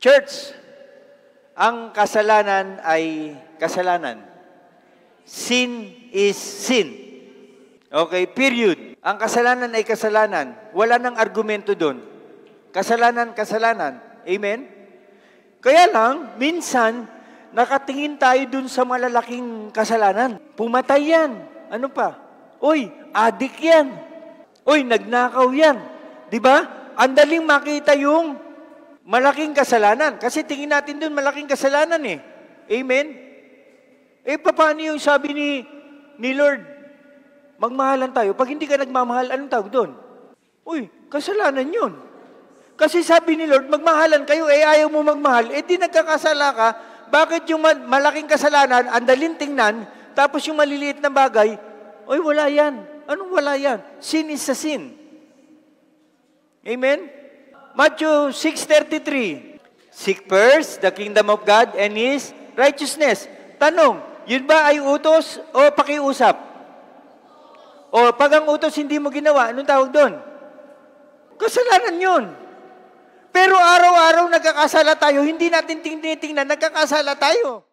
Church, ang kasalanan ay kasalanan. Sin is sin. Okay, period. Ang kasalanan ay kasalanan. Wala nang argumento doon. Kasalanan, kasalanan. Amen? Kaya lang, minsan, nakatingin tayo doon sa malalaking kasalanan. Pumatay yan. Ano pa? Uy, adik yan. Uy, nagnakaw yan. Diba? Ang daling makita yung malaking kasalanan. Kasi tingin natin doon, malaking kasalanan eh. Amen? Paano yung sabi ni Lord, magmahalan tayo? Pag hindi ka nagmamahal, anong tawag doon? Uy, kasalanan yun. Kasi sabi ni Lord, magmahalan kayo, ayaw mo magmahal, di nagkakasala ka. Bakit yung malaking kasalanan, ang daling tingnan, tapos yung maliliit na bagay, uy, wala yan. Anong wala yan? Sin is a sin. Amen? Matthew 6:33. Seek first the kingdom of God and His righteousness. Tanong, yun ba ay utos o pakiusap? O pag ang utos hindi mo ginawa, anong tawag doon? Kasalanan yun. Pero araw-araw nagkakasala tayo, hindi natin tinitingnan, nagkakasala tayo.